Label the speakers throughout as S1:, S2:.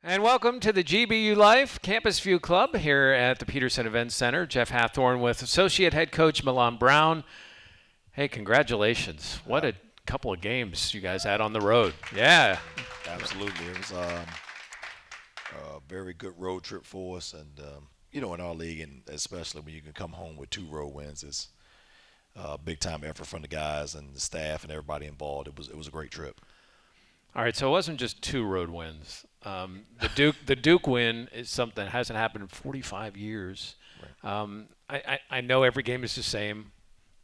S1: And welcome to the GBU Life Campus View Club here at the Peterson Events Center. Jeff Hathorn with Associate Head Coach Milan Brown. Hey, congratulations. What a couple of games you guys had on the road. Yeah.
S2: Absolutely. It was a very good road trip for us. And, in our league, and especially when you can come home with 2 road wins, it's a big time effort from the guys and the staff and everybody involved. It was a great trip.
S1: All right, so it wasn't just 2 road wins. The Duke win is something that hasn't happened in 45 years.
S2: Right.
S1: I know every game is the same,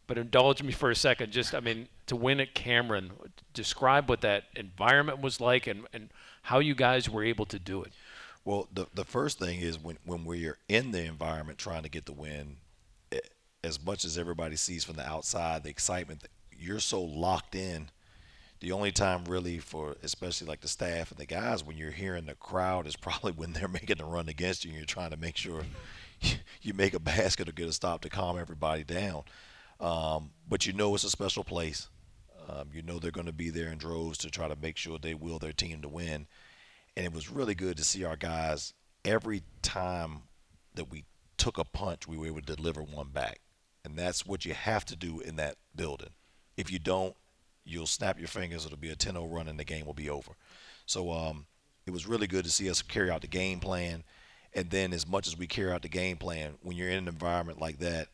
S1: but indulge me for a second. To win at Cameron, describe what that environment was like and how you guys were able to do it.
S2: Well, the first thing is when we're in the environment trying to get the win, as much as everybody sees from the outside, the excitement, you're so locked in. The only time really for especially like the staff and the guys when you're hearing the crowd is probably when they're making the run against you and you're trying to make sure you make a basket or get a stop to calm everybody down. But it's a special place. They're going to be there in droves to try to make sure they will their team to win. And it was really good to see our guys every time that we took a punch, we were able to deliver one back. And that's what you have to do in that building. If you don't, you'll snap your fingers. It'll be a 10-0 run, and the game will be over. So it was really good to see us carry out the game plan. And then as much as we carry out the game plan, when you're in an environment like that,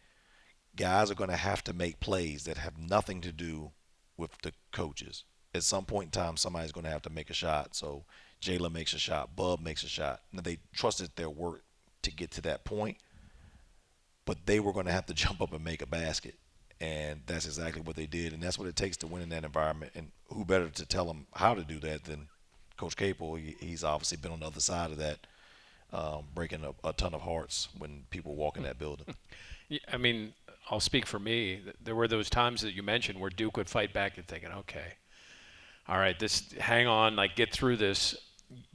S2: guys are going to have to make plays that have nothing to do with the coaches. At some point in time, somebody's going to have to make a shot. So Jayla makes a shot, Bub makes a shot. Now, they trusted their work to get to that point, but they were going to have to jump up and make a basket. And that's exactly what they did, and that's what it takes to win in that environment. And who better to tell them how to do that than Coach Capel? He's obviously been on the other side of that, breaking a ton of hearts when people walk in that building.
S1: Yeah, I'll speak for me. There were those times that you mentioned where Duke would fight back and thinking, okay, all right, hang on, get through this.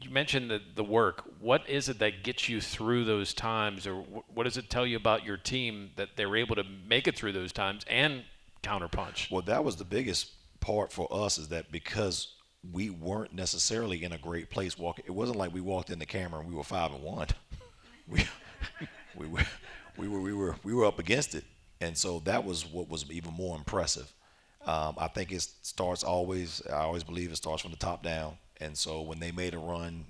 S1: You mentioned the work. What is it that gets you through those times, or what does it tell you about your team that they were able to make it through those times and counterpunch?
S2: Well, that was the biggest part for us, is that because we weren't necessarily in a great place walking. It wasn't like we walked in the camera and we were 5-1. We we were up against it, and so that was what was even more impressive. I think it starts always. I always believe it starts from the top down. And so when they made a run,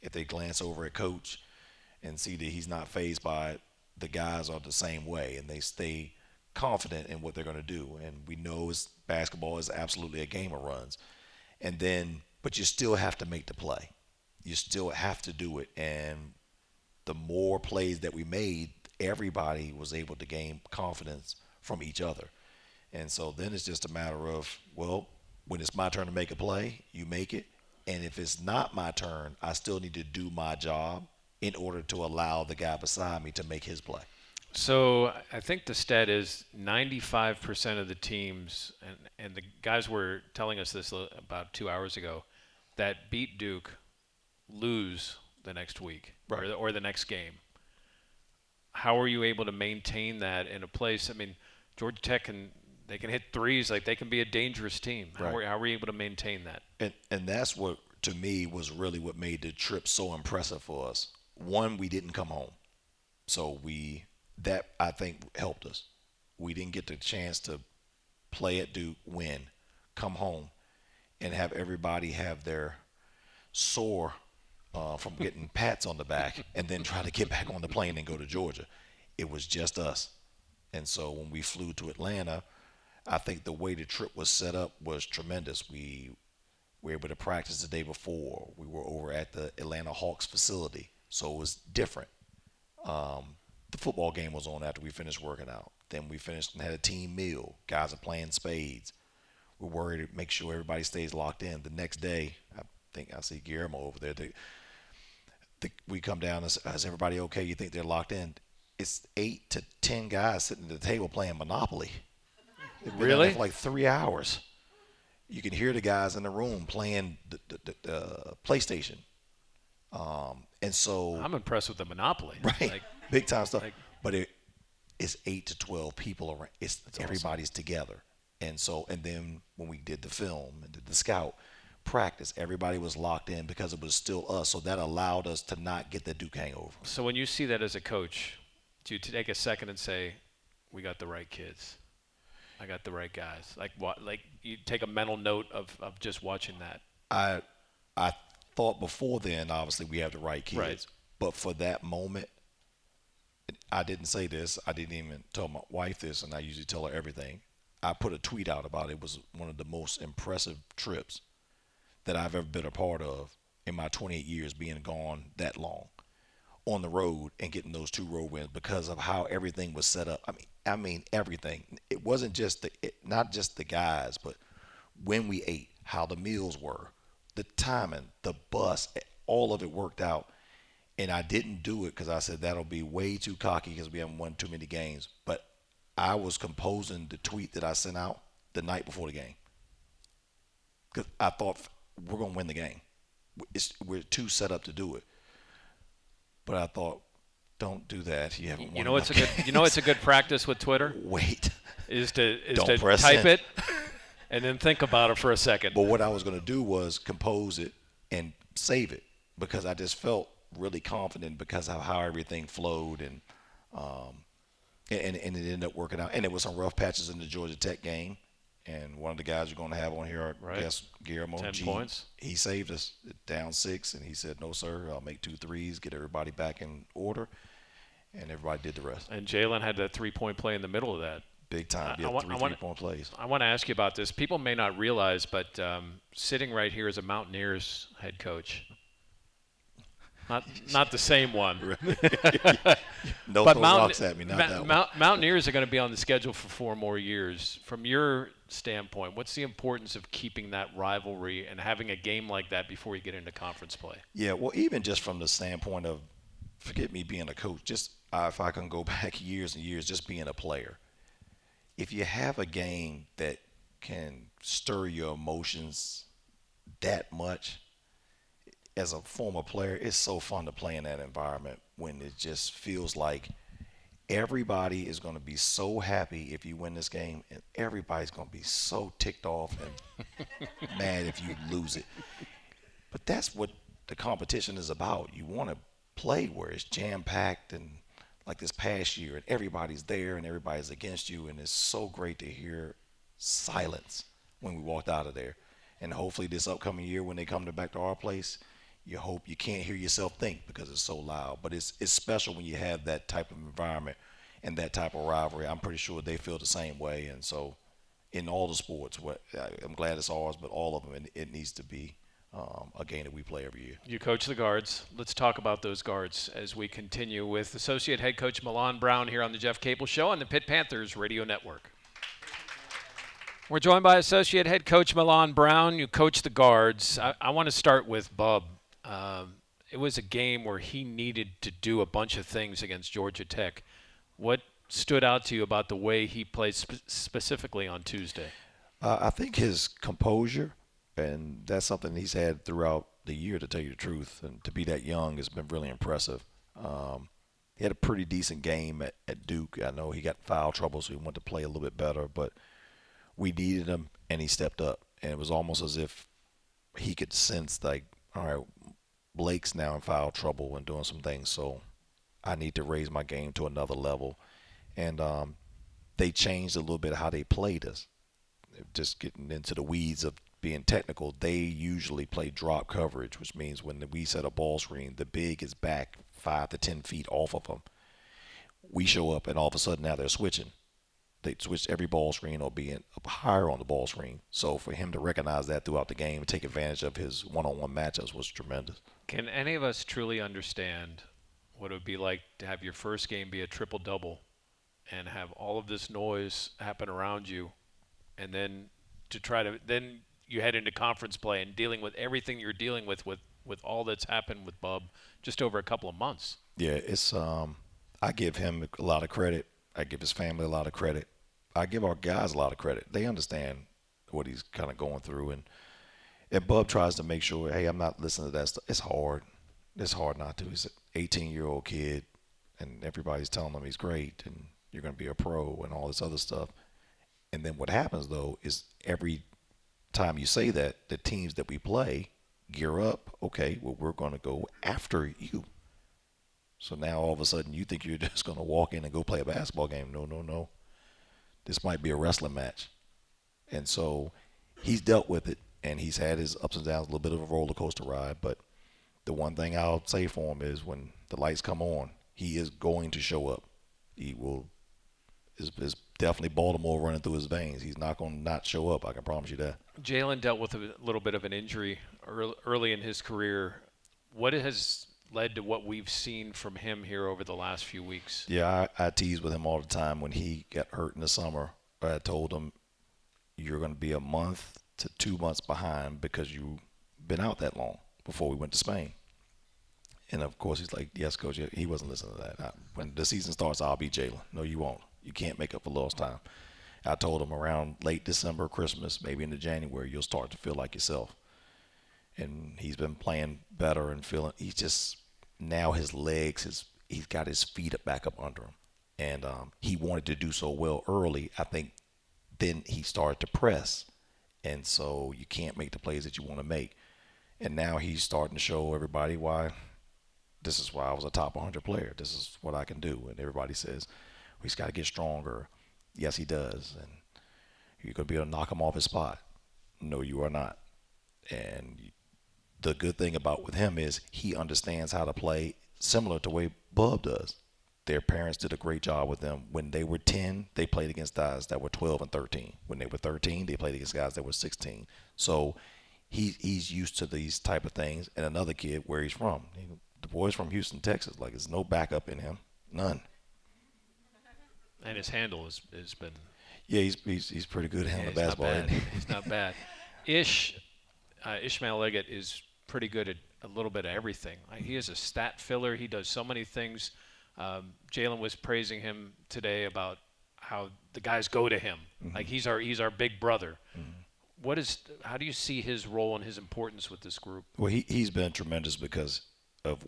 S2: if they glance over at coach and see that he's not fazed by it, the guys are the same way, and they stay confident in what they're going to do. And we know basketball is absolutely a game of runs. And then, but you still have to make the play. You still have to do it. And the more plays that we made, everybody was able to gain confidence from each other. And so then it's just a matter of, well, when it's my turn to make a play, you make it. And if it's not my turn, I still need to do my job in order to allow the guy beside me to make his play.
S1: So I think the stat is 95% of the teams, and the guys were telling us this about 2 hours ago, that beat Duke lose the next week,
S2: Right.
S1: or the next game. How are you able to maintain that in a place? Georgia Tech they can hit threes, they can be a dangerous team.
S2: Right.
S1: How are you able to maintain that?
S2: And that's what, to me, was really what made the trip so impressive for us. One, we didn't come home. So that I think helped us. We didn't get the chance to play at Duke, win, come home, and have everybody have their sore from getting pats on the back and then try to get back on the plane and go to Georgia. It was just us. And so when we flew to Atlanta, I think the way the trip was set up was tremendous. We were able to practice the day before. We were over at the Atlanta Hawks facility, so it was different. The football game was on after we finished working out. Then we finished and had a team meal. Guys are playing spades. We're worried to make sure everybody stays locked in. The next day, I think I see Guillermo over there. We come down and say, is everybody okay? You think they're locked in? It's 8 to 10 guys sitting at the table playing Monopoly. They've been down there
S1: Really?
S2: for 3 hours. You can hear the guys in the room playing the PlayStation. And so,
S1: I'm impressed with the Monopoly.
S2: right, big time stuff.
S1: like-
S2: But it's 8 to 12 people around. It's
S1: That's awesome.
S2: everybody's together. And so, and then when we did the film and did the scout, practice, everybody was locked in because it was still us. So that allowed us to not get the Duke hangover.
S1: So when you see that as a coach, do you take a second and say, "We got the right kids. I got the right guys." Like what? Like you take a mental note of just watching that.
S2: I I thought before then, obviously we have the right kids,
S1: Right.
S2: but for that moment, I didn't say this. I didn't even tell my wife this, and I usually tell her everything. I put a tweet out about it. It was one of the most impressive trips that I've ever been a part of in my 28 years being gone that long on the road and getting those 2 road wins because of how everything was set up. I mean everything. It wasn't just not just the guys, but when we ate, how the meals were, the timing, the bus, all of it worked out. And I didn't do it because I said that'll be way too cocky because we haven't won too many games. But I was composing the tweet that I sent out the night before the game because I thought we're gonna win the game. We're too set up to do it. But I thought, don't do that. You haven't won
S1: You know it's a
S2: enough
S1: good. You know it's a good practice with Twitter
S2: games. Wait.
S1: is to
S2: Don't press
S1: type
S2: send.
S1: it and then think about it for a second.
S2: But what I was going to do was compose it and save it because I just felt really confident because of how everything flowed and it ended up working out. And there was some rough patches in the Georgia Tech game. And one of the guys you're going to have on here,
S1: Right.
S2: I guess, Guillermo
S1: 10
S2: G,
S1: points.
S2: he saved us down 6, and he said, "No, sir, I'll make 2 threes, get everybody back in order," and everybody did the rest.
S1: And Jalen had that 3-point play in the middle of that.
S2: Big time,
S1: I
S2: yeah,
S1: want-
S2: 3
S1: I want-
S2: three-point plays.
S1: I want to ask you about this. People may not realize, but sitting right here is a Mountaineers head coach. Not the same one.
S2: No
S1: But
S2: throw rocks at me, not that one.
S1: Mountaineers are going to be on the schedule for 4 more years. From your standpoint, what's the importance of keeping that rivalry and having a game like that before you get into conference play?
S2: Yeah, well, even just from the standpoint of, forget me being a coach, just if I can go back years and years, just being a player. If you have a game that can stir your emotions that much, as a former player, it's so fun to play in that environment when it just feels like everybody is going to be so happy if you win this game, and everybody's going to be so ticked off and mad if you lose it. But that's what the competition is about. You want to play where it's jam-packed and like this past year, and everybody's there and everybody's against you, and it's so great to hear silence when we walked out of there. And hopefully this upcoming year when they come back to our place, you hope you can't hear yourself think because it's so loud. But it's special when you have that type of environment and that type of rivalry. I'm pretty sure they feel the same way. And so in all the sports, I'm glad it's ours, but all of them, it needs to be a game that we play every year.
S1: You coach the guards. Let's talk about those guards as we continue with Associate Head Coach Milan Brown here on the Jeff Capel Show on the Pitt Panthers Radio Network. We're joined by Associate Head Coach Milan Brown. You coach the guards. I want to start with Bub. It was a game where he needed to do a bunch of things against Georgia Tech. What stood out to you about the way he played specifically on Tuesday?
S2: I think his composure, and that's something he's had throughout the year, to tell you the truth. And to be that young has been really impressive. He had a pretty decent game at Duke. I know he got foul trouble, so he wanted to play a little bit better. But we needed him, and he stepped up. And it was almost as if he could sense, like, all right, Blake's now in foul trouble and doing some things, so I need to raise my game to another level. And they changed a little bit how they played us. Just getting into the weeds of being technical, they usually play drop coverage, which means when we set a ball screen, the big is back 5 to 10 feet off of them. We show up, and all of a sudden now they're switching. They switch every ball screen or being up higher on the ball screen. So for him to recognize that throughout the game and take advantage of his one-on-one matchups was tremendous.
S1: Can any of us truly understand what it would be like to have your first game be a triple-double and have all of this noise happen around you, and then then you head into conference play and dealing with everything you're dealing with all that's happened with Bub just over a couple of months?
S2: Yeah, it's I give him a lot of credit. I give his family a lot of credit. I give our guys a lot of credit. They understand what he's kind of going through. And Bub tries to make sure, hey, I'm not listening to that stuff. It's hard. It's hard not to. He's an 18-year-old kid, and everybody's telling him he's great and you're going to be a pro and all this other stuff. And then what happens, though, is every time you say that, the teams that we play gear up. Okay, well, we're going to go after you. So now all of a sudden you think you're just going to walk in and go play a basketball game. No, no, no. This might be a wrestling match. And so he's dealt with it, and he's had his ups and downs, a little bit of a roller coaster ride. But the one thing I'll say for him is when the lights come on, he is going to show up. He will. Is definitely Baltimore running through his veins. He's not going to not show up. I can promise you that.
S1: Jalen dealt with a little bit of an injury early in his career. What has led to what we've seen from him here over the last few weeks?
S2: Yeah, I tease with him all the time. When he got hurt in the summer, I told him, you're going to be a month to 2 months behind because you've been out that long before we went to Spain. And, of course, he's like, yes, Coach. He wasn't listening to that. When the season starts, I'll be Jalen. No, you won't. You can't make up for lost time. I told him around late December, Christmas, maybe into January, you'll start to feel like yourself. And he's been playing better and feeling. He's just now his legs, he's got his feet back up under him, and he wanted to do so well early. I think then he started to press, and so you can't make the plays that you want to make. And now he's starting to show everybody why. This is why I was a top 100 player. This is what I can do. And everybody says, well, he's got to get stronger. Yes, he does. And you're going to be able to knock him off his spot. No, you are not. And the good thing about with him is he understands how to play similar to the way Bub does. Their parents did a great job with them. When they were 10, they played against guys that were 12 and 13. When they were 13, they played against guys that were 16. So he's used to these type of things. And another kid, where he's from, the boy's from Houston, Texas. Like, there's no backup in him, none.
S1: And his handle has been.
S2: Yeah, he's pretty good at handling basketball.
S1: Not bad. He's not bad. Ishmael Leggett is pretty good at a little bit of everything. He is a stat filler. He does so many things. Jalen was praising him today about how the guys go to him. Mm-hmm. Like he's our big brother. Mm-hmm. How do you see his role and his importance with this group?
S2: Well, he's been tremendous because of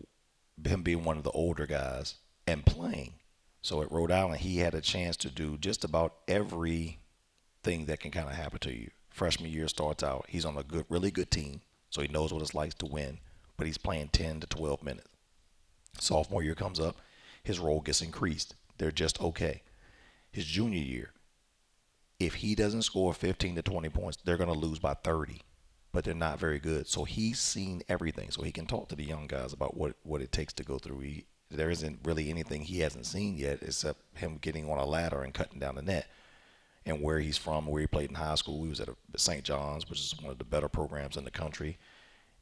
S2: him being one of the older guys and playing. So at Rhode Island, he had a chance to do just about everything that can kind of happen to you. Freshman year starts out, he's on a really good team, so he knows what it's like to win, but he's playing 10 to 12 minutes. Sophomore year comes up, his role gets increased. They're just okay. His junior year, if he doesn't score 15 to 20 points, they're going to lose by 30, but they're not very good. So he's seen everything, so he can talk to the young guys about what it takes to go through. There isn't really anything he hasn't seen yet except him getting on a ladder and cutting down the net. And where he's from, where he played in high school, he was at St. John's, which is one of the better programs in the country.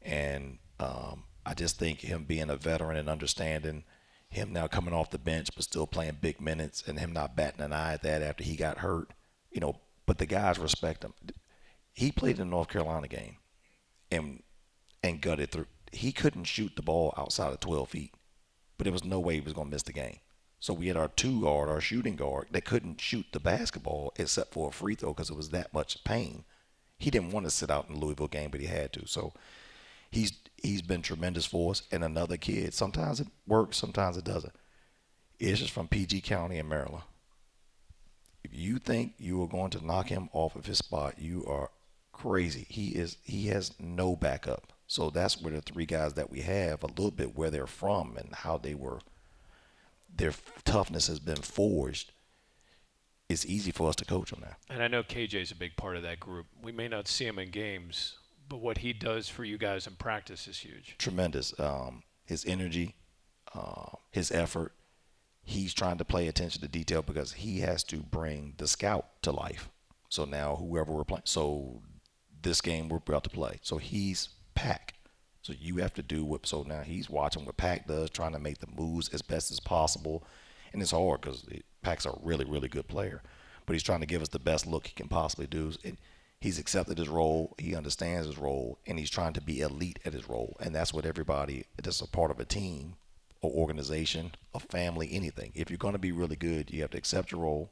S2: And I just think him being a veteran and understanding, him now coming off the bench but still playing big minutes, and him not batting an eye at that after he got hurt, but the guys respect him. He played in the North Carolina game and gutted through. He couldn't shoot the ball outside of 12 feet. But there was no way he was going to miss the game. So we had our our shooting guard, that couldn't shoot the basketball except for a free throw because it was that much pain. He didn't want to sit out in the Louisville game, but he had to. So he's been tremendous for us. And another kid, sometimes it works, sometimes it doesn't. It's just from PG County in Maryland. If you think you are going to knock him off of his spot, you are crazy. He has no backup. So that's where the three guys that we have, a little bit where they're from and how their toughness has been forged. It's easy for us to coach them now.
S1: And I know KJ's a big part of that group. We may not see him in games, but what he does for you guys in practice is huge.
S2: Tremendous. His energy, his effort. He's trying to pay attention to detail because he has to bring the scout to life. So now whoever we're playing, so this game we're about to play. So he's Pack. So you have to do what. So now he's watching what Pack does, trying to make the moves as best as possible, and it's hard because Pack's a really, really good player, but he's trying to give us the best look he can possibly do. And he's accepted his role, he understands his role, and he's trying to be elite at his role. And that's what everybody that's a part of a team, or organization, a family, anything. If you're going to be really good, you have to accept your role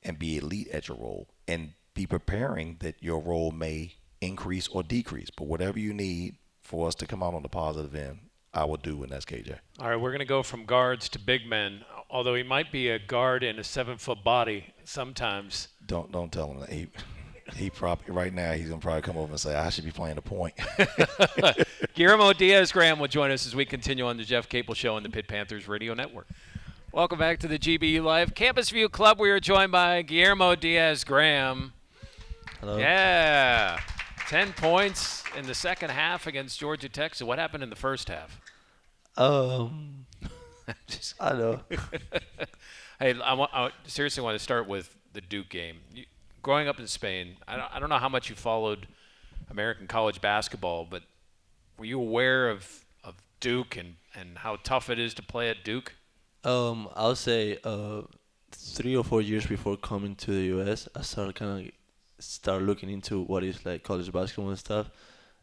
S2: and be elite at your role, and be preparing that your role may increase or decrease, but whatever you need for us to come out on the positive end, I will do, and that's KJ.
S1: All right, we're going to go from guards to big men, although he might be a guard in a 7-foot body sometimes.
S2: Don't tell him that. He probably right now he's gonna probably come over and say I should be playing the point.
S1: Guillermo Diaz Graham will join us as we continue on the Jeff Capel Show on the Pitt Panthers Radio Network. Welcome back to the GBU Live Campus View Club. We are joined by Guillermo Diaz Graham.
S3: Hello.
S1: Yeah. 10 points in the second half against Georgia Tech. So what happened in the first half?
S3: I know.
S1: Hey, I seriously want to start with the Duke game. Growing up in Spain, I don't know how much you followed American college basketball, but were you aware of Duke and how tough it is to play at Duke?
S3: I'll say 3 or 4 years before coming to the U.S., I start looking into what is like college basketball and stuff.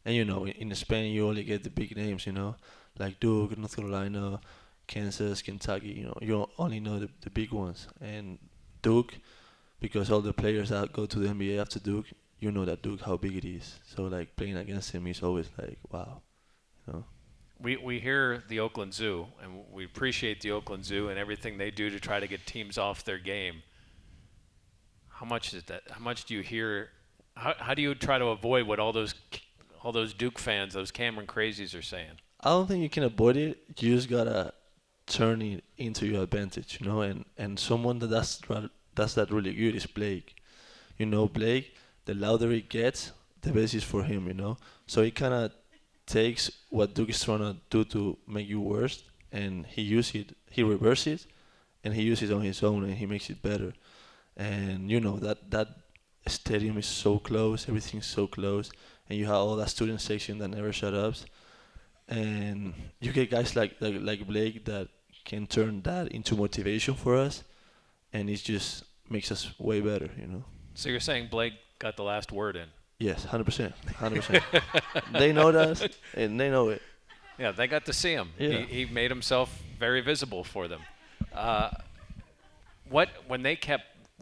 S3: And in Spain, you only get the big names, like Duke, North Carolina, Kansas, Kentucky. You only know the big ones. And Duke, because all the players that go to the NBA after Duke, you know that Duke how big it is. So like playing against him is always like wow,
S1: We hear the Oakland Zoo, and we appreciate the Oakland Zoo and everything they do to try to get teams off their game. How much is that? How much do you hear? How do you try to avoid what all those Duke fans, those Cameron crazies, are saying?
S3: I don't think you can avoid it. You just gotta turn it into your advantage, And someone does that really good is Blake. Blake, the louder it gets, the best is for him, So he kind of takes what Duke is trying to do to make you worse, and he reverses it, and he uses it on his own, and he makes it better. And that stadium is so close, everything's so close, and you have all that student section that never shut up, and you get guys like Blake that can turn that into motivation for us, and it just makes us way better.
S1: So you're saying Blake got the last word in?
S3: Yes, 100%. They know that, and they know it.
S1: Yeah, they got to see him.
S3: Yeah.
S1: He made himself very visible for them. When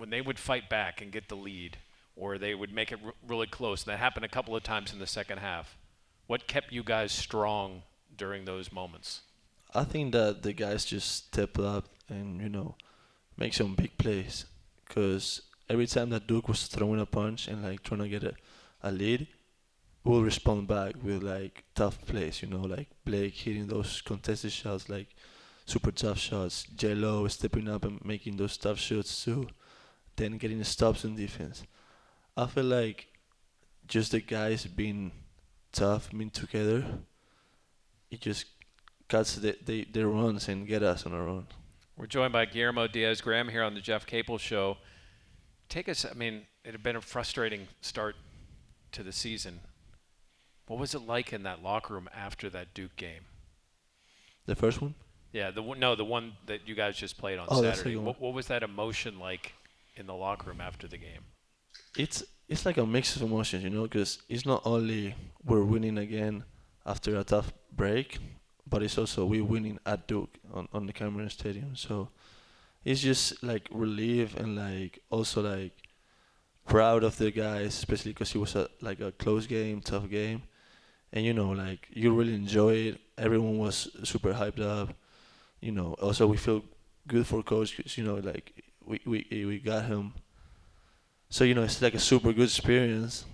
S1: they would fight back and get the lead, or they would make it really close, and that happened a couple of times in the second half, what kept you guys strong during those moments?
S3: I think that the guys just step up and, make some big plays. Because every time that Duke was throwing a punch and, like, trying to get a lead, we'll respond back with, like, tough plays, like Blake hitting those contested shots, like super tough shots. J-Lo stepping up and making those tough shots too. Then getting the stops in defense. I feel like just the guys being tough, being together, it just cuts their runs and get us on our own.
S1: We're joined by Guillermo Diaz Graham here on the Jeff Capel Show. Take us, it had been a frustrating start to the season. What was it like in that locker room after that Duke game?
S3: The first one?
S1: Yeah, the one that you guys just played on
S3: Oh, the
S1: Saturday.
S3: second one.
S1: What was that emotion like in the locker room after the game?
S3: It's like a mix of emotions, because it's not only we're winning again after a tough break, but it's also we're winning at Duke on the Cameron Stadium. So it's just like relief and like also like proud of the guys, especially because it was a close game, tough game, and like you really enjoy it. Everyone was super hyped up. Also we feel good for coach because like we got him. So it's like a super good experience,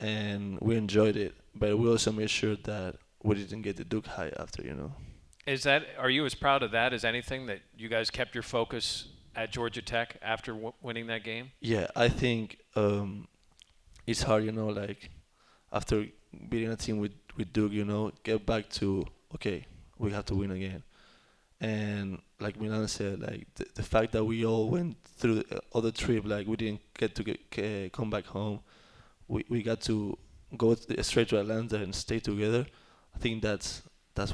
S3: and we enjoyed it. But we also made sure that we didn't get the Duke high after.
S1: Are you as proud of that as anything, that you guys kept your focus at Georgia Tech after winning that game?
S3: Yeah, I think it's hard, like after beating a team with Duke, get back to okay, we have to win again. And like Milan said, like the fact that we all went through the other trip, like we didn't get to come back home. We got to go straight to Atlanta and stay together. I think that's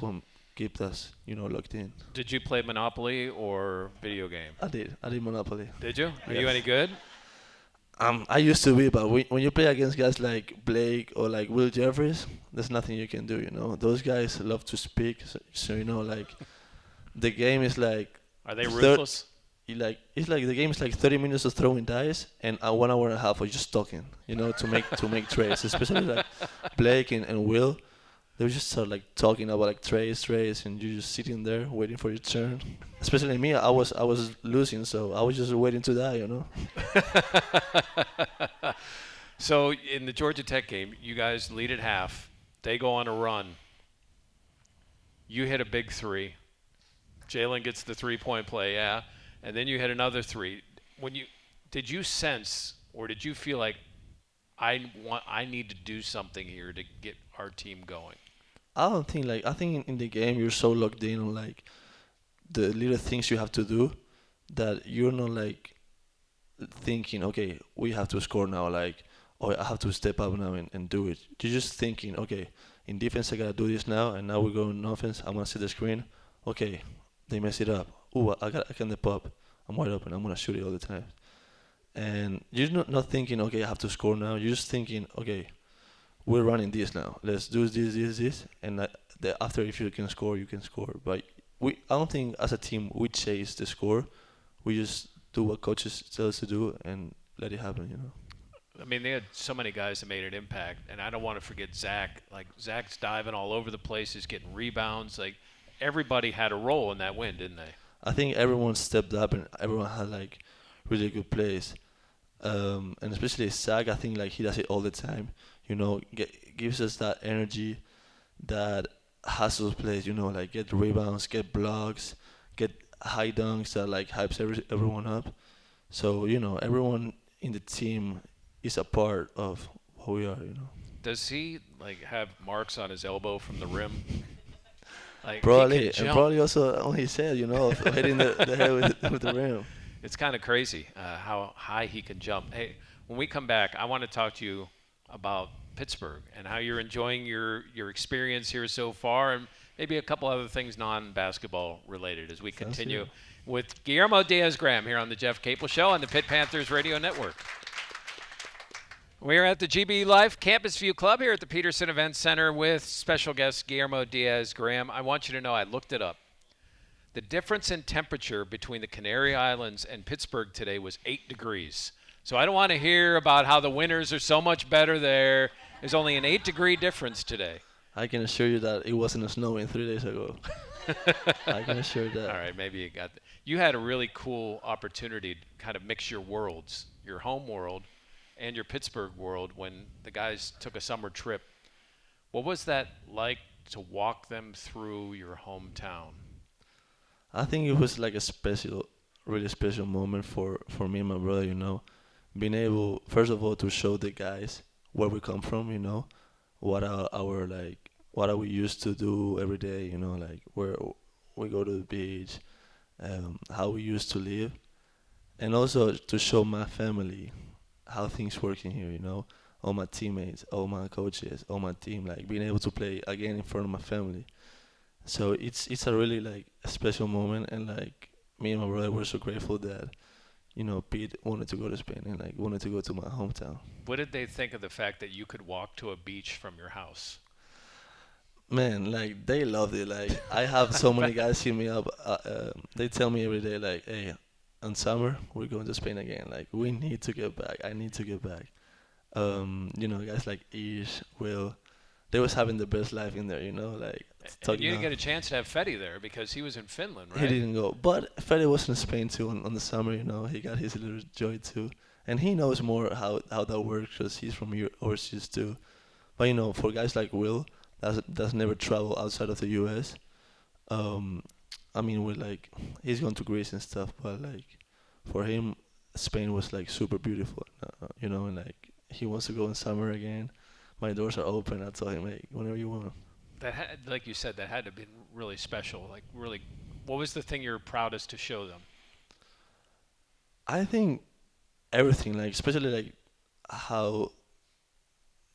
S3: what kept us, locked in.
S1: Did you play Monopoly or video game?
S3: I did Monopoly.
S1: Did you? Are
S3: Yes.
S1: you any good?
S3: I used to be, but when you play against guys like Blake or like Will Jeffries, there's nothing you can do. Those guys love to speak, so like the game is like.
S1: Are they ruthless?
S3: It's like the game is like 30 minutes of throwing dice and 1 hour and a half of just talking, to make trades. Especially like Blake and Will, they would just start like talking about like trades, and you're just sitting there waiting for your turn. Especially me, I was losing, so I was just waiting to die.
S1: So in the Georgia Tech game, you guys lead at half. They go on a run. You hit a big three. Jalen gets the 3-point play, yeah, and then you hit another three. Did you sense or did you feel like I need to do something here to get our team going?
S3: I don't think like I think in the game you're so locked in on like the little things you have to do that you're not like thinking, okay, we have to score now, like, or I have to step up now and do it. You're just thinking, okay, in defense I gotta do this now, and now we're going in offense. I'm gonna see the screen. Okay, they mess it up. Ooh, I can step up. I'm wide open. I'm gonna shoot it all the time. And you're not thinking, okay, I have to score now. You're just thinking, okay, we're running this now. Let's do this, and after if you can score, you can score. But I don't think as a team we chase the score. We just do what coaches tell us to do and let it happen. You know.
S1: I mean, they had so many guys that made an impact, and I don't want to forget Zach. Like Zach's diving all over the place, he's getting rebounds. Like everybody had a role in that win, didn't they?
S3: I think everyone stepped up and everyone had like really good plays. And especially Zach, I think like he does it all the time. You know, gives us that energy, that hustles plays. You know, like get rebounds, get blocks, get high dunks that like hypes everyone up. So you know, everyone in the team is a part of who we are. You know,
S1: Does he like have marks on his elbow from the rim? Like he
S3: probably
S1: can
S3: and
S1: jump.
S3: probably also on his head. You know, of hitting the head with the rim.
S1: It's kind of crazy how high he can jump. Hey, when we come back, I want to talk to you about Pittsburgh and how you're enjoying your experience here so far, and maybe a couple other things non-basketball related as we
S3: Sounds
S1: continue
S3: good.
S1: with Guillermo Diaz Graham here on the Jeff Capel Show on the Pitt Panthers Radio Network. We're at the GB Life Campus View Club here at the Peterson Event Center with special guest Guillermo Diaz Graham. I want you to know I looked it up. The difference in temperature between the Canary Islands and Pittsburgh today was 8 degrees. So I don't want to hear about how the winters are so much better there. There's only an 8-degree difference today.
S3: I can assure you that it wasn't snowing 3 days ago. I can assure that.
S1: All right, maybe you had a really cool opportunity to kind of mix your worlds, your home world and your Pittsburgh world when the guys took a summer trip. What was that like to walk them through your hometown?
S3: I think it was like a special, really special moment for me and my brother, you know. Being able, first of all, to show the guys where we come from, you know, what are our, like, what are we used to do every day, you know, like where we go to the beach, how we used to live. And also to show my family how things work in here, you know, all my teammates, all my coaches, all my team, like being able to play again in front of my family. So it's a really like a special moment, and like me and my brother were so grateful that you know Pete wanted to go to Spain and like wanted to go to my hometown.
S1: What did they think of the fact that you could walk to a beach from your house?
S3: Man, like they loved it. Like I have so many guys hit me up. They tell me every day like, hey, in summer we're going to Spain again. Like we need to get back. I need to get back. You know, guys like Ish, Will, they was having the best life in there. You know, like
S1: And
S3: talking.
S1: you didn't get a chance to have Fetty there because he was in Finland,
S3: He
S1: right?
S3: didn't go, but Fede was in Spain too on the summer. You know, he got his little joy too, and he knows more how that works because he's from overseas too. But you know, for guys like Will, that's never traveled outside of the U.S. Um, I mean, we're like he's gone to Greece and stuff, but like for him, Spain was like super beautiful. You know, and like he wants to go in summer again. My doors are open. I told him, hey, whenever you want.
S1: Like you said, that had to have been really special. Like really, what was the thing you're proudest to show them?
S3: I think everything, like especially like how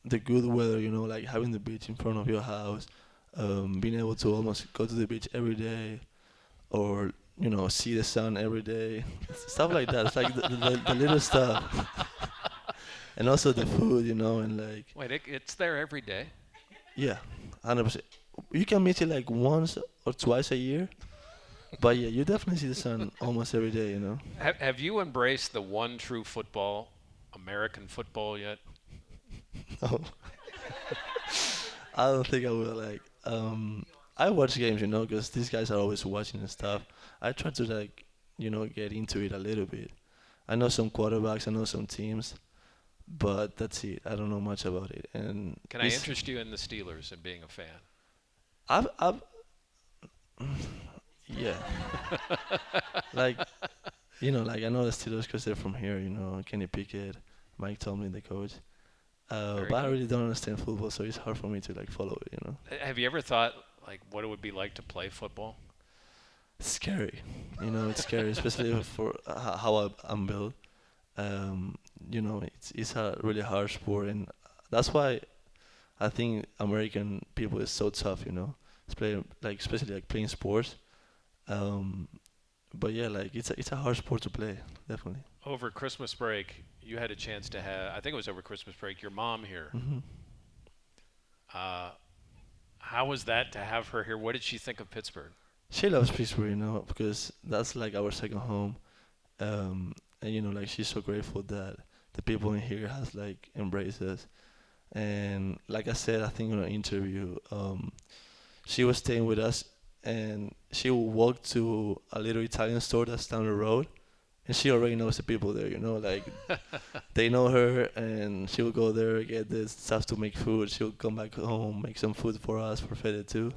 S3: the good weather, you know, like having the beach in front of your house, being able to almost go to the beach every day, or you know, see the sun every day, stuff like that. It's like the little stuff, and also the food, you know, and like
S1: Wait, it's there every day.
S3: yeah, 100%. You can miss it like once or twice a year, but yeah, you definitely see the sun almost every day, you know.
S1: Have you embraced the one true football, American football yet?
S3: No. I don't think I will. Like, I watch games, you know, because these guys are always watching and stuff. I try to like, you know, get into it a little bit. I know some quarterbacks, I know some teams, but that's it. I don't know much about it. And
S1: Can I interest you in the Steelers and being a fan?
S3: I've yeah, like like I know the Steelers because they're from here. Kenny Pickett, Mike Tomlin, the coach.
S1: Very
S3: But I
S1: good.
S3: really don't understand football, so it's hard for me to like follow it.
S1: Have you ever thought like what it would be like to play football?
S3: It's scary. It's scary, especially for how I'm built. Um, it's a really hard sport, and that's why I think American people is so tough. Especially like playing sports. Um, but yeah, like it's a hard sport to play, definitely.
S1: Over Christmas break, you had a chance to have, I think it was over Christmas break, your mom here.
S3: hmm
S1: Uh, how was that to have her here? What did she think of Pittsburgh?
S3: She loves Pittsburgh, because that's like our second home. And like she's so grateful that the people in here has like embraced us. And like I said, I think in an interview, she was staying with us, and she would walk to a little Italian store that's down the road, and she already knows the people there. Like they know her, and she will go there, get the stuff to make food. She'll come back home, make some food for us for Fede too,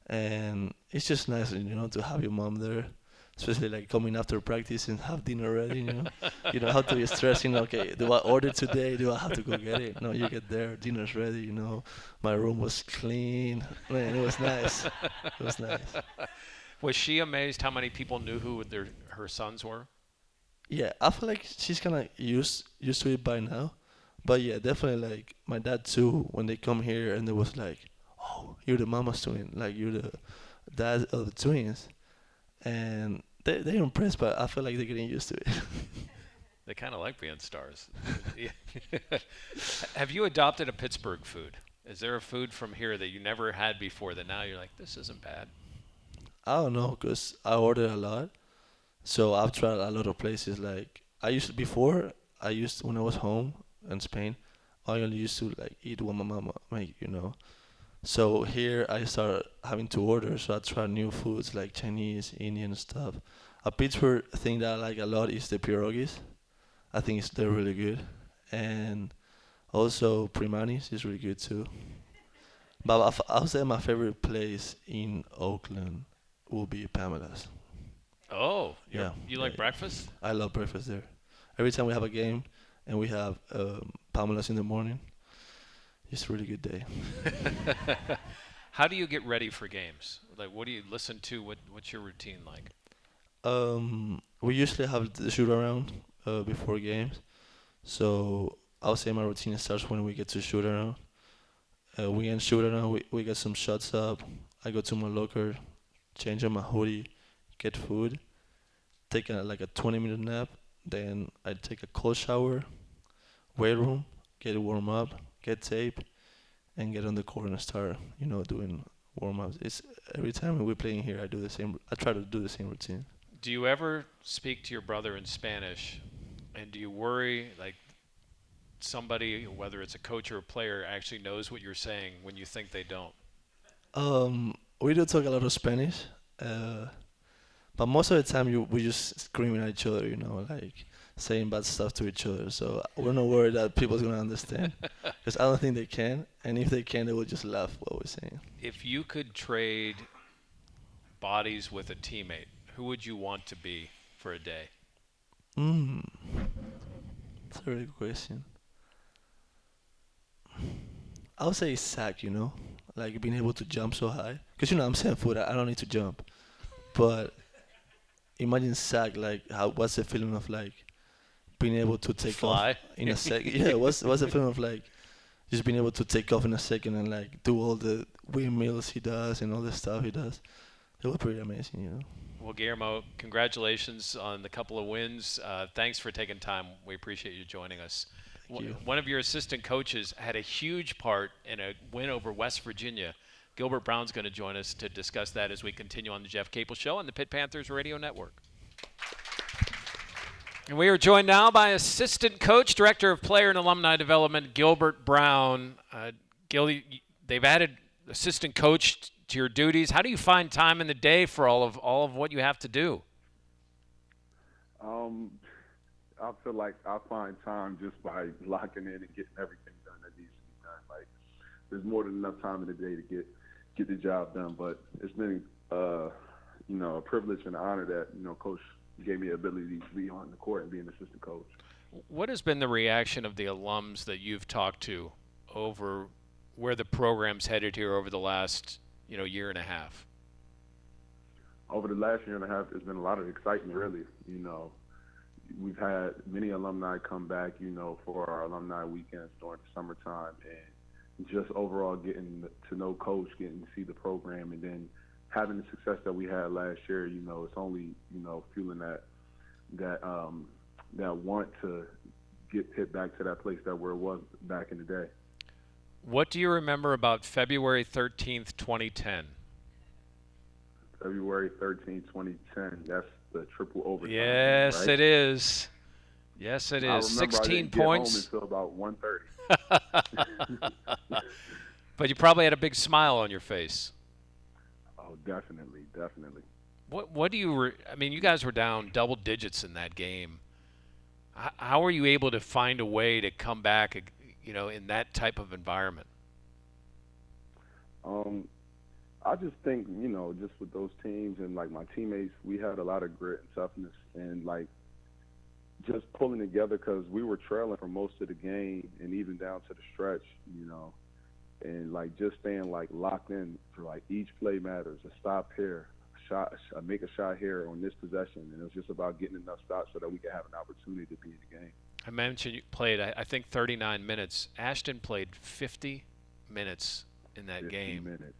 S3: and it's just nice, to have your mom there, especially like coming after practice and have dinner ready. You don't have to be stressing. Okay, do I order today? Do I have to go get it? No, you get there, dinner's ready. My room was clean. Man, it was nice. It was nice.
S1: Was she amazed how many people knew who her sons were?
S3: Yeah, I feel like she's kind of used to it by now, but yeah, definitely like my dad too. When they come here and they was like, "Oh, you're the mama's twin, like you're the dad of the twins," and they're impressed, but I feel like they're getting used to it.
S1: They kind of like being stars. Have you adopted a Pittsburgh food? Is there a food from here that you never had before that now you're like, this isn't bad?
S3: I don't know, cause I order a lot, so I've tried a lot of places. Like I used when I was home in Spain, I only used to like eat what my mama make. So here I started having to order, so I tried new foods like Chinese, Indian stuff. A Pittsburgh thing that I like a lot is the pierogies. I think they're really good, and also Primanis is really good too. But I'll say my favorite place in Oakland will be Pamela's.
S1: Oh,
S3: Yeah,
S1: you
S3: yeah,
S1: like breakfast?
S3: I love breakfast there. Every time we have a game and we have Pamela's in the morning, it's a really good day.
S1: How do you get ready for games? Like, what do you listen to? What's your routine like?
S3: We usually have the shoot around before games, so I'll say my routine starts when we get to shoot around. We end shoot around. We get some shots up. I go to my locker, change on my hoodie, get food, take like a 20-minute nap. Then I take a cold shower, weight room, get warm up, get tape, and get on the court and start, doing warm ups. It's every time we're playing here, I do the same. I try to do the same routine.
S1: Do you ever speak to your brother in Spanish, and do you worry like somebody, whether it's a coach or a player, actually knows what you're saying when you think they don't?
S3: We do talk a lot of Spanish, uh, but most of the time we just screaming at each other, like saying bad stuff to each other. So we're not worried that people's gonna understand, because I don't think they can. And if they can, they will just laugh what we're saying.
S1: If you could trade bodies with a teammate, who would you want to be for a day?
S3: Mm, that's a really good question. I would say sack, like being able to jump so high. Because, I'm 7 foot, I don't need to jump. But imagine sack, like, what's the feeling of, like, being able to take
S1: Fly?
S3: off in a second? Yeah, what's the feeling of, like, just being able to take off in a second and, like, do all the windmills he does and all the stuff he does? It was pretty amazing.
S1: Well, Guillermo, congratulations on the couple of wins. Thanks for taking time. We appreciate you joining us.
S3: Thank you.
S1: One of your assistant coaches had a huge part in a win over West Virginia. Gilbert Brown's going to join us to discuss that as we continue on the Jeff Capel Show on the Pitt Panthers Radio Network. And we are joined now by assistant coach, director of player and alumni development, Gilbert Brown. Gil, they've added assistant coach to your duties. How do you find time in the day for all of what you have to do?
S4: I feel like I find time just by locking in and getting everything done that needs to be done. Like there's more than enough time in the day to get the job done. But it's been a privilege and an honor that Coach gave me the ability to be on the court and be an assistant coach.
S1: What has been the reaction of the alums that you've talked to over where the program's headed here over the last, year and a half?
S4: Over the last year and a half, there's been a lot of excitement, really. We've had many alumni come back, for our alumni weekends during the summertime, and just overall getting to know Coach, getting to see the program, and then having the success that we had last year. It's only fueling that want to get Pitt back to that place where it was back in the day.
S1: What do you remember about February 13th, 2010?
S4: February 13th, 2010. That's the triple overtime.
S1: Yes,
S4: right?
S1: it is. Yes, it is.
S4: I remember
S1: 16
S4: I didn't
S1: points.
S4: Get home until about 1:30.
S1: But you probably had a big smile on your face.
S4: Oh, definitely.
S1: What do you I mean, you guys were down double digits in that game. How were you able to find a way to come back, in that type of environment?
S4: I just think, just with those teams and like my teammates, we had a lot of grit and toughness and like just pulling together because we were trailing for most of the game and even down to the stretch, and like just staying like locked in for like each play matters, a stop here, make a shot here on this possession, and it was just about getting enough stops so that we could have an opportunity to be in the game.
S1: I mentioned you played, I think, 39 minutes. Ashton played 50 minutes in that
S4: 50
S1: game.
S4: minutes.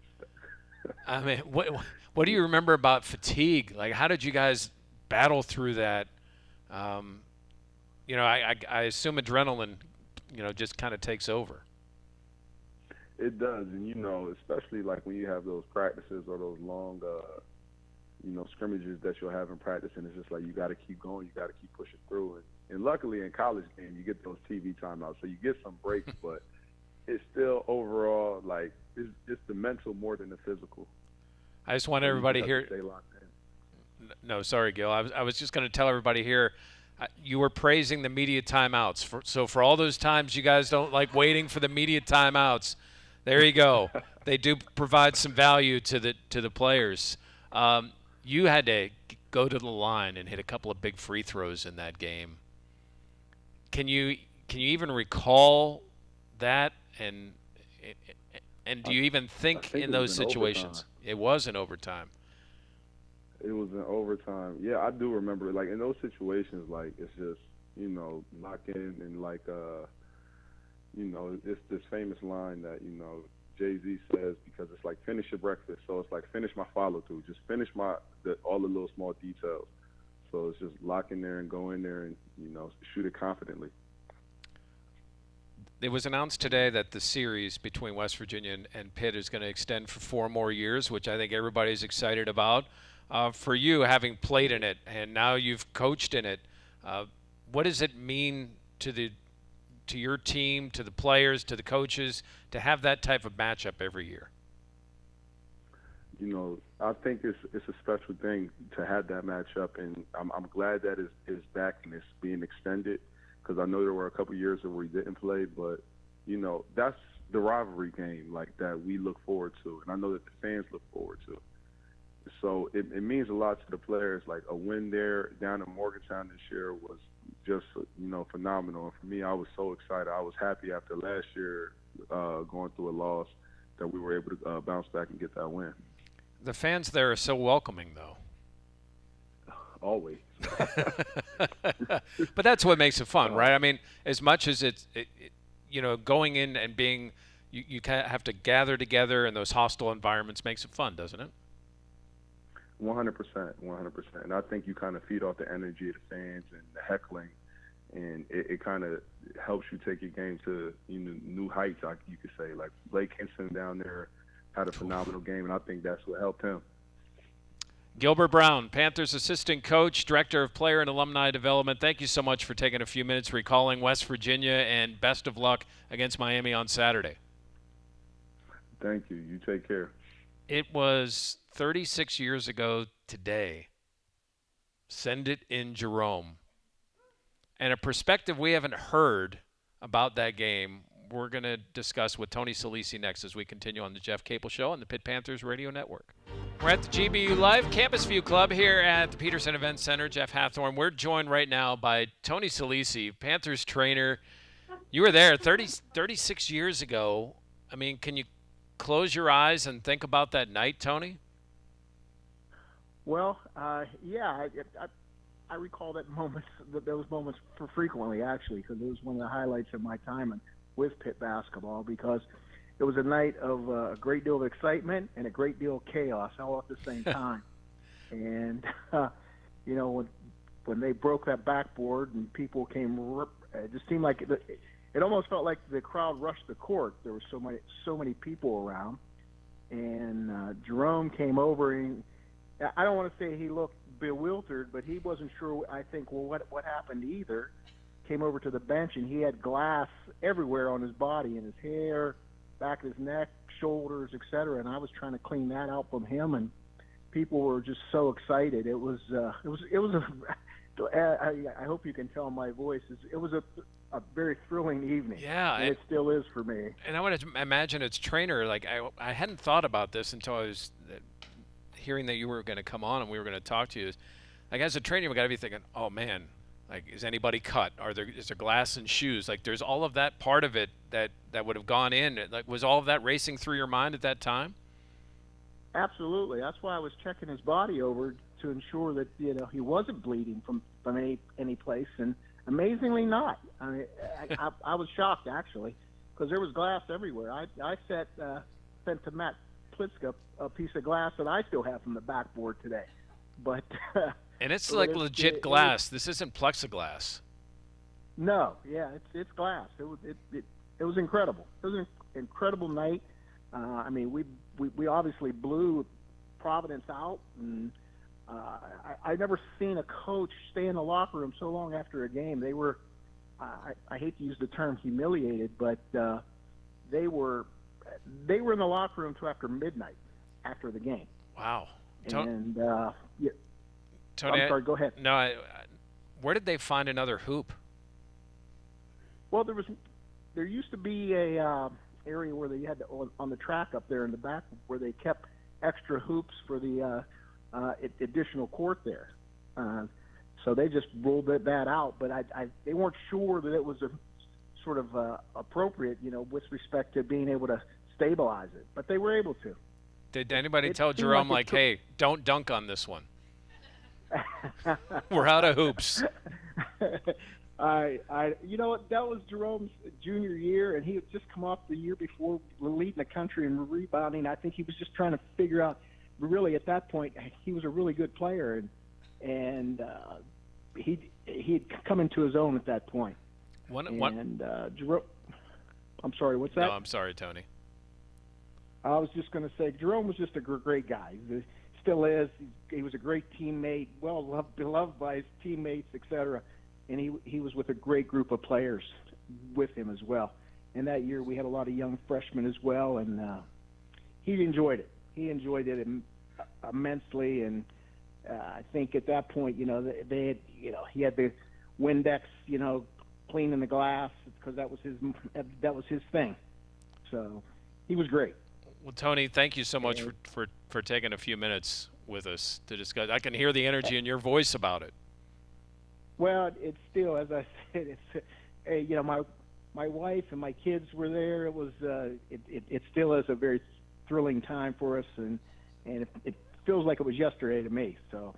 S1: I mean, what do you remember about fatigue? Like, how did you guys battle through that? I assume adrenaline, just kind of takes over.
S4: It does, and especially like when you have those practices or those long, scrimmages that you'll have in practice, and it's just like you got to keep going, you got to keep pushing through. And luckily in college game, you get those TV timeouts, so you get some breaks, but it's still overall like it's the mental more than the physical.
S1: I just want everybody here.
S4: Stay locked in.
S1: No, sorry, Gil. I was just going to tell everybody here. You were praising the media timeouts. So for all those times you guys don't like waiting for the media timeouts, there you go. They do provide some value to the players. You had to go to the line and hit a couple of big free throws in that game. Can you even recall that? And do you even think in those situations? It was in overtime.
S4: It was in overtime. Yeah, I do remember. Like in those situations, like it's just lock in and like it's this famous line that Jay-Z says because it's like finish your breakfast. So it's like finish my follow through. Just finish all the little small details. So it's just lock in there and go in there and shoot it confidently.
S1: It was announced today that the series between West Virginia and Pitt is going to extend for 4 more years, which I think everybody's excited about. For you, having played in it and now you've coached in it, what does it mean to your team, to the players, to the coaches, to have that type of matchup every year?
S4: I think it's a special thing to have that matchup, and I'm glad that it's back and it's being extended. Because I know there were a couple years where we didn't play, but that's the rivalry game like that we look forward to, and I know that the fans look forward to. So it means a lot to the players. Like a win there down in Morgantown this year was just phenomenal. And for me, I was so excited. I was happy after last year going through a loss that we were able to bounce back and get that win.
S1: The fans there are so welcoming, though.
S4: Always.
S1: But that's what makes it fun, right? I mean, as much as it's going in and being, you kind of have to gather together in those hostile environments makes it fun, doesn't it?
S4: 100%. And I think you kind of feed off the energy of the fans and the heckling, and it kind of helps you take your game to new heights, you could say. Like Blake Henson down there had a phenomenal game, and I think that's what helped him.
S1: Gilbert Brown, Panthers assistant coach, director of player and alumni development. Thank you so much for taking a few minutes recalling West Virginia, and best of luck against Miami on Saturday.
S4: Thank you. You take care.
S1: It was 36 years ago today. Send it in Jerome. and a perspective we haven't heard about that game. We're going to discuss with Tony Salisi next as we continue on the Jeff Capel Show on the Pitt Panthers Radio Network. We're at the GBU Live Campus View Club here at the Peterson Event Center. Jeff Hathorn. We're joined right now by Tony Salisi, Panthers trainer. You were there 36 years ago. I mean, can you close your eyes and think about that night, Tony?
S5: Well, yeah, I recall those moments frequently, actually, because it was one of the highlights of my time with Pitt basketball, because it was a night of a great deal of excitement and a great deal of chaos all at the same time. And, you know, when they broke that backboard and people came, it just seemed like it almost felt like the crowd rushed the court. There were so many people around. And Jerome came over, and I don't want to say he looked bewildered, but he wasn't sure, I think, well, what happened either. Came over to the bench, and he had glass everywhere on his body, in his hair, back of his neck, shoulders, etc. And I was trying to clean that out from him, and people were just so excited. It was I hope you can tell my voice. It was a very thrilling evening.
S1: Yeah,
S5: and it still is for me.
S1: And I want to imagine its trainer. Like I hadn't thought about this until I was hearing that you were going to come on and we were going to talk to you. Like as a trainer, we got to be thinking, oh man, like is anybody cut? Is there glass in shoes? Like there's all of that part of it that would have gone in. Like was all of that racing through your mind at that time?
S5: Absolutely. That's why I was checking his body over to ensure that he wasn't bleeding from any place, and amazingly not. I mean, I was shocked actually, because there was glass everywhere. I sent to Matt Pliska a piece of glass that I still have from the backboard today, but
S1: and it's like legit glass. This isn't plexiglass.
S5: No, yeah, it's glass. It was incredible. It was an incredible night. I mean, we obviously blew Providence out, and I never seen a coach stay in the locker room so long after a game. They were, I hate to use the term humiliated, but they were in the locker room till after midnight after the game.
S1: Wow.
S5: And yeah.
S1: Tony,
S5: I'm sorry. Go ahead.
S1: No, where did they find another hoop?
S5: Well, there used to be a area where they had on the track up there in the back where they kept extra hoops for the additional court there. So they just rolled that out, but they weren't sure that it was a sort of appropriate, with respect to being able to stabilize it. But they were able to. Did
S1: anybody tell Jerome, hey, don't dunk on this one? We're out of hoops.
S5: You know what? That was Jerome's junior year, and he had just come off the year before leading the country in rebounding. I think he was just trying to figure out. Really, at that point, he was a really good player, and he'd come into his own at that point. Jerome, I'm sorry. What's that?
S1: No, I'm sorry, Tony.
S5: I was just going to say Jerome was just a great guy. He still is. He was a great teammate, beloved by his teammates, etc. And he was with a great group of players with him as well. And that year we had a lot of young freshmen as well, and he enjoyed it. He enjoyed it immensely, and I think at that point, they had, he had the Windex, cleaning the glass because that was his thing. So he was great.
S1: Well, Tony, thank you so much for taking a few minutes with us to discuss. I can hear the energy in your voice about it.
S5: Well, it's still, as I said, it's my wife and my kids were there. It was it still is a very thrilling time for us, and it feels like it was yesterday to me. So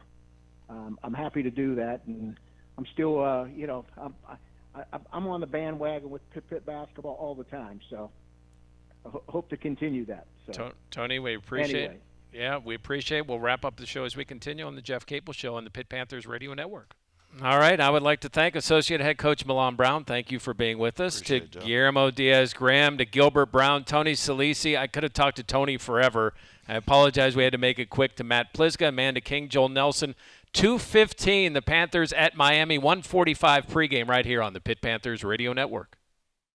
S5: I'm happy to do that, and I'm still I'm on the bandwagon with Pitt basketball all the time. So I hope to continue that. So
S1: Tony, we appreciate.
S5: Anyway.
S1: Yeah, we appreciate. We'll wrap up the show as we continue on the Jeff Capel Show on the Pitt Panthers Radio Network. All right, I would like to thank Associate Head Coach Milan Brown. Thank you for being with us.
S2: Appreciate
S1: to
S2: it,
S1: Guillermo Diaz Graham, to Gilbert Brown, Tony Salisi. I could have talked to Tony forever. I apologize. We had to make it quick. To Matt Pliska, Amanda King, Joel Nelson. 2:15, the Panthers at Miami. 1:45 pregame right here on the Pitt Panthers Radio Network.